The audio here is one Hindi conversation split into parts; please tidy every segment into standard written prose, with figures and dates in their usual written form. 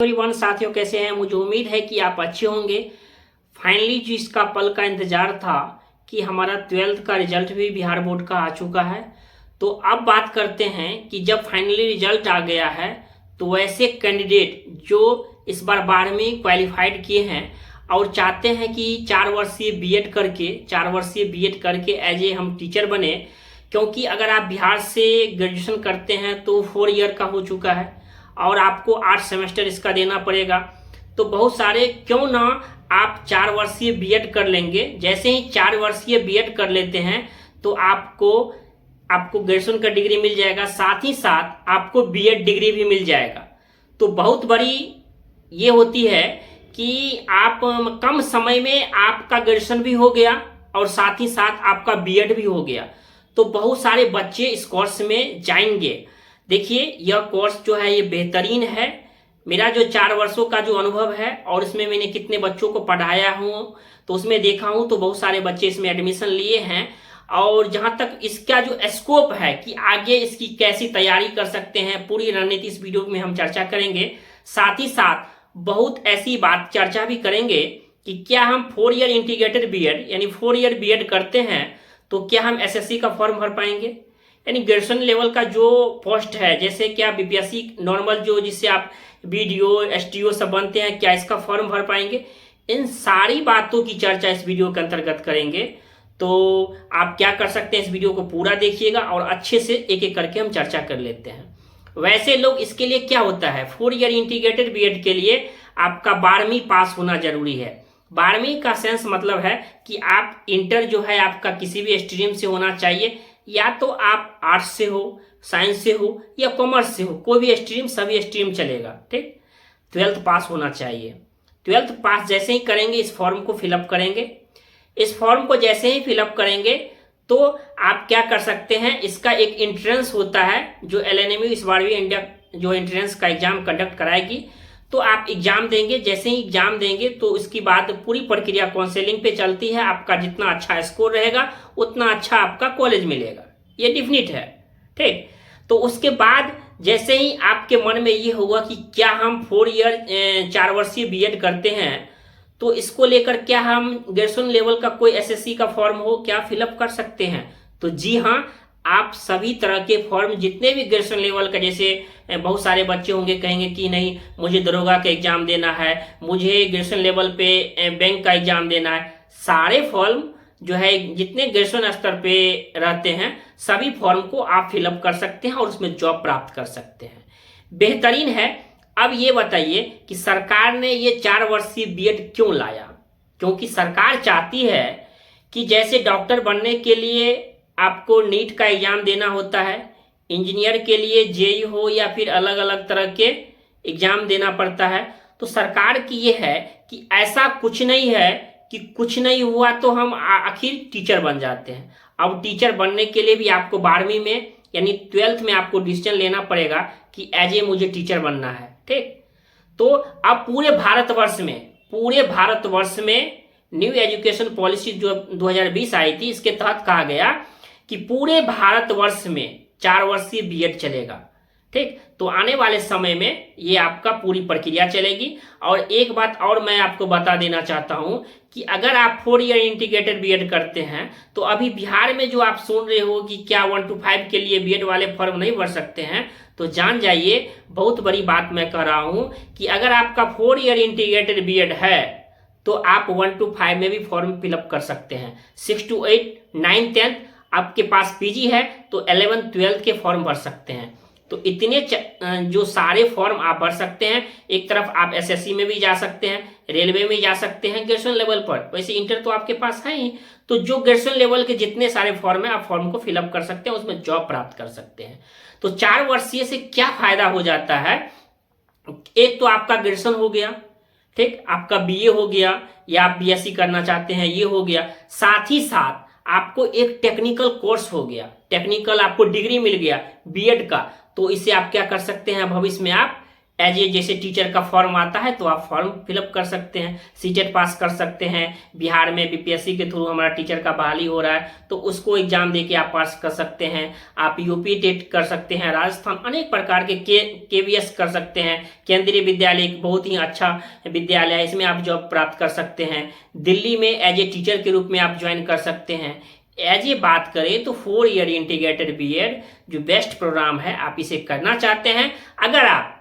एवरीवन साथियों, कैसे हैं? मुझे उम्मीद है कि आप अच्छे होंगे। फाइनली जो इसका पल का इंतजार था कि हमारा 12th का रिजल्ट भी बिहार बोर्ड का आ चुका है। तो अब बात करते हैं कि जब फाइनली रिजल्ट आ गया है तो वैसे कैंडिडेट जो इस बार 12वीं क्वालिफाइड किए हैं और चाहते हैं कि 4 वर्षीय बीएड करके एज ए हम टीचर बने, क्योंकि अगर आप बिहार से ग्रेजुएशन करते हैं तो 4 ईयर का हो चुका है और आपको 8 सेमेस्टर इसका देना पड़ेगा। तो बहुत सारे क्यों ना आप 4 वर्षीय बीएड कर लेंगे। जैसे ही 4 वर्षीय बीएड कर लेते हैं तो आपको ग्रेजुएशन का डिग्री मिल जाएगा, साथ ही साथ आपको बीएड डिग्री भी मिल जाएगा। तो बहुत बड़ी ये होती है कि आप कम समय में आपका ग्रेजुएशन भी हो गया और साथ ही साथ आपका बीएड भी हो गया। तो बहुत सारे बच्चे इस कोर्स में जाएंगे। देखिए, यह कोर्स जो है ये बेहतरीन है। मेरा जो 4 वर्षों का जो अनुभव है और इसमें मैंने कितने बच्चों को पढ़ाया हूँ तो उसमें देखा हूँ तो बहुत सारे बच्चे इसमें एडमिशन लिए हैं। और जहाँ तक इसका जो स्कोप है कि आगे इसकी कैसी तैयारी कर सकते हैं, पूरी रणनीति इस वीडियो में हम चर्चा करेंगे। साथ ही साथ बहुत ऐसी बात चर्चा भी करेंगे कि क्या हम 4 ईयर इंटीग्रेटेड बीएड यानी 4 ईयर बीएड करते हैं तो क्या हम एसएससी का फॉर्म भर पाएंगे, यानी ग्रेजुएशन लेवल का जो पोस्ट है, जैसे क्या बीपीएससी नॉर्मल जो जिससे आप बीडीओ एसटीओ सब बनते हैं, क्या इसका फॉर्म भर पाएंगे। इन सारी बातों की चर्चा इस वीडियो के अंतर्गत करेंगे। तो आप क्या कर सकते हैं, इस वीडियो को पूरा देखिएगा और अच्छे से एक एक करके हम चर्चा कर लेते हैं। वैसे लोग इसके लिए क्या होता है, 4 ईयर इंटीग्रेटेड बीएड के लिए आपका 12वीं पास होना जरूरी है। 12वीं का सेंस मतलब है कि आप इंटर जो है आपका किसी भी स्ट्रीम से होना चाहिए, या तो आप आर्ट्स से हो, साइंस से हो या कॉमर्स से हो, कोई भी स्ट्रीम, सभी स्ट्रीम चलेगा। ठीक, 12th पास होना चाहिए। 12th पास जैसे ही करेंगे इस फॉर्म को फिलअप करेंगे। इस फॉर्म को जैसे ही फिलअप करेंगे तो आप क्या कर सकते हैं, इसका एक एंट्रेंस होता है जो एलएनएमयू इस बार भी इंडिया जो एंट्रेंस का एग्जाम कंडक्ट कराएगी। तो आप एग्जाम देंगे, जैसे ही एग्जाम देंगे तो उसके बाद पूरी प्रक्रिया काउंसलिंग पे चलती है। आपका जितना अच्छा स्कोर रहेगा उतना अच्छा आपका कॉलेज मिलेगा, ये डिफिनिट है। ठीक, तो उसके बाद जैसे ही आपके मन में ये होगा कि क्या हम 4 वर्षीय बीएड करते हैं तो इसको लेकर क्या हम ग्रेजुएशन लेवल का कोई एसएससी का फॉर्म हो क्या फिलअप कर सकते हैं। तो जी हाँ, आप सभी तरह के फॉर्म जितने भी ग्रेजुएशन लेवल का, जैसे बहुत सारे बच्चे होंगे कहेंगे कि नहीं मुझे दरोगा का एग्जाम देना है, मुझे ग्रेजुएशन लेवल पे बैंक का एग्जाम देना है, सारे फॉर्म जो है जितने ग्रेजुएशन स्तर पे रहते हैं सभी फॉर्म को आप फिलअप कर सकते हैं और उसमें जॉब प्राप्त कर सकते हैं। बेहतरीन है। अब ये बताइए कि सरकार ने ये 4 वर्षीय बीएड क्यों लाया? क्योंकि सरकार चाहती है कि जैसे डॉक्टर बनने के लिए आपको नीट का एग्जाम देना होता है, इंजीनियर के लिए जेई हो या फिर अलग अलग तरह के एग्जाम देना पड़ता है, तो सरकार की ये है कि ऐसा कुछ नहीं है कि कुछ नहीं हुआ तो हम आखिर टीचर बन जाते हैं। अब टीचर बनने के लिए भी आपको 12वीं में यानी 12th में आपको डिसीजन लेना पड़ेगा कि एज ए मुझे टीचर बनना है। ठीक, तो अब पूरे भारतवर्ष में न्यू एजुकेशन पॉलिसी जो 2020 आई थी, इसके तहत कहा गया कि पूरे भारतवर्ष में 4 वर्षीय बीएड चलेगा। ठीक, तो आने वाले समय में ये आपका पूरी प्रक्रिया चलेगी। और एक बात और मैं आपको बता देना चाहता हूं कि अगर आप 4 ईयर इंटीग्रेटेड बीएड करते हैं तो अभी बिहार में जो आप सुन रहे हो कि क्या 1 to 5 के लिए बीएड वाले फॉर्म नहीं भर सकते हैं, तो जान जाइए बहुत बड़ी बात मैं कह रहा हूं कि अगर आपका 4 ईयर इंटीग्रेटेड बीएड है तो आप 1 to 5 में भी फॉर्म फिलअप कर सकते हैं। 6 to 8, 9, 10 आपके पास पीजी है तो 11, 12 के फॉर्म भर सकते हैं। तो इतने जो सारे फॉर्म आप भर सकते हैं। एक तरफ आप एसएससी में भी जा सकते हैं, रेलवे में जा सकते हैं ग्रेजुएशन लेवल पर, वैसे इंटर तो आपके पास है ही। तो जो ग्रेजुएशन लेवल के जितने सारे फॉर्म है आप फॉर्म को फिलअप कर सकते हैं, उसमें जॉब प्राप्त कर सकते हैं। तो 4 वर्षीय से क्या फायदा हो जाता है, एक तो आपका ग्रेजुएशन हो गया, ठीक, आपका बीए हो गया या आप बीएससी करना चाहते हैं ये हो गया, साथ ही साथ आपको एक टेक्निकल कोर्स हो गया, टेक्निकल आपको डिग्री मिल गया बीएड का। तो इसे आप क्या कर सकते हैं, भविष्य में आप एज ए जैसे टीचर का फॉर्म आता है तो आप फॉर्म फिलअप कर सकते हैं, सीटेट पास कर सकते हैं। बिहार में बीपीएससी के थ्रू हमारा टीचर का बहाली हो रहा है तो उसको एग्जाम देके आप पास कर सकते हैं। आप यूपी टेट कर सकते हैं, राजस्थान अनेक प्रकार के केवीएस कर सकते हैं। केंद्रीय विद्यालय एक बहुत ही अच्छा विद्यालय है, इसमें आप जॉब प्राप्त कर सकते हैं। दिल्ली में एज ए टीचर के रूप में आप ज्वाइन कर सकते हैं। एज ए बात करें तो 4 ईयर इंटीग्रेटेड बीएड जो बेस्ट प्रोग्राम है, आप इसे करना चाहते हैं। अगर आप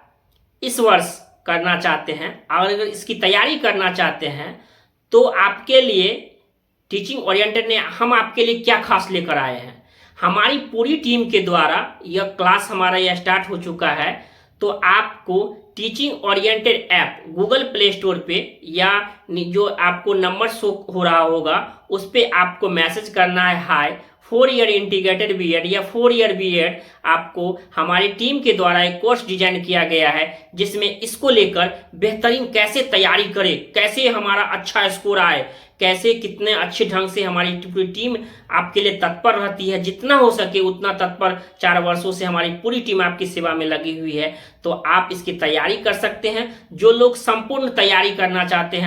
इस वर्ष करना चाहते हैं और अगर इसकी तैयारी करना चाहते हैं तो आपके लिए टीचिंग ओरिएंटेड ने हम आपके लिए क्या खास लेकर आए हैं। हमारी पूरी टीम के द्वारा यह क्लास हमारा यह स्टार्ट हो चुका है। तो आपको teaching oriented app Google play store पे या जो आपको नंबर शो हो रहा होगा उस पर आपको मैसेज करना है हाय 4 ईयर इंटीग्रेटेड बीएड या 4 ईयर बीएड। आपको हमारी टीम के द्वारा एक कोर्स डिजाइन किया गया है जिसमें इसको लेकर बेहतरीन कैसे तैयारी करें, कैसे हमारा अच्छा स्कोर आए, कैसे कितने अच्छे ढंग से हमारी पूरी टीम आपके लिए तत्पर रहती है, जितना हो सके उतना तत्पर 4 वर्षों से हमारी पूरी टीम आपकी सेवा में लगी हुई है। तो आप इसकी तैयारी कर सकते हैं। जो लोग संपूर्ण तैयारी करना चाहते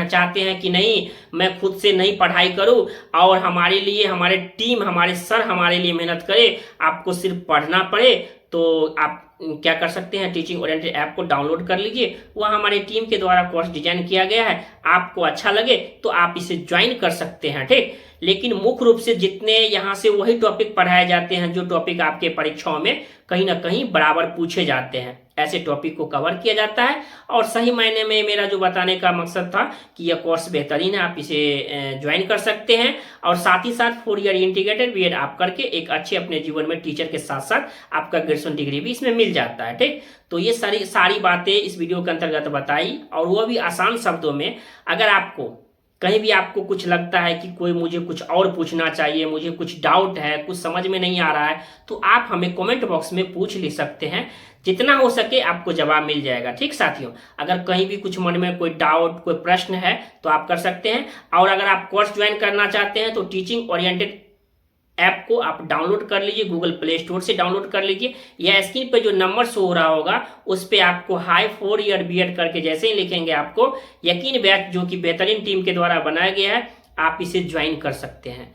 हैं कि नहीं मैं खुद से नहीं पढ़ाई करूं और हमारे लिए हमारे टीम हमारे सर हमारे लिए मेहनत करे, आपको सिर्फ पढ़ना पड़े, तो आप क्या कर सकते हैं, टीचिंग ओरिएंटेड ऐप को डाउनलोड कर लीजिए। वह हमारी टीम के द्वारा कोर्स डिजाइन किया गया है, आपको अच्छा लगे तो आप इसे ज्वाइन कर सकते हैं। ठीक, लेकिन मुख्य रूप से जितने यहाँ से वही टॉपिक पढ़ाए जाते हैं जो टॉपिक आपके परीक्षाओं में कहीं ना कहीं बराबर पूछे जाते हैं, ऐसे टॉपिक को कवर किया जाता है। और सही मायने में मेरा जो बताने का मकसद था कि यह कोर्स बेहतरीन है, आप इसे ज्वाइन कर सकते हैं और साथ ही साथ 4 ईयर इंटीग्रेटेड बीएड आप करके एक अच्छे अपने जीवन में टीचर के साथ साथ आपका ग्रेजुएशन डिग्री भी इसमें मिल जाता है। ठीक, तो ये सारी बातें इस वीडियो के अंतर्गत बताई और वो भी आसान शब्दों में। अगर आपको कहीं भी आपको कुछ लगता है कि कोई मुझे कुछ और पूछना चाहिए, मुझे कुछ डाउट है, कुछ समझ में नहीं आ रहा है, तो आप हमें कमेंट बॉक्स में पूछ ले सकते हैं। जितना हो सके आपको जवाब मिल जाएगा। ठीक साथियों, अगर कहीं भी कुछ मन में कोई डाउट कोई प्रश्न है तो आप कर सकते हैं। और अगर आप कोर्स ज्वाइन करना चाहते हैं तो टीचिंग ओरिएंटेड ऐप को आप डाउनलोड कर लीजिए, गूगल प्ले स्टोर से डाउनलोड कर लीजिए या स्क्रीन पे जो नंबर शो हो रहा होगा उस पे आपको हाई 4 ईयर बीएड करके जैसे ही लिखेंगे आपको यकीन बैच जो कि बेहतरीन टीम के द्वारा बनाया गया है, आप इसे ज्वाइन कर सकते हैं।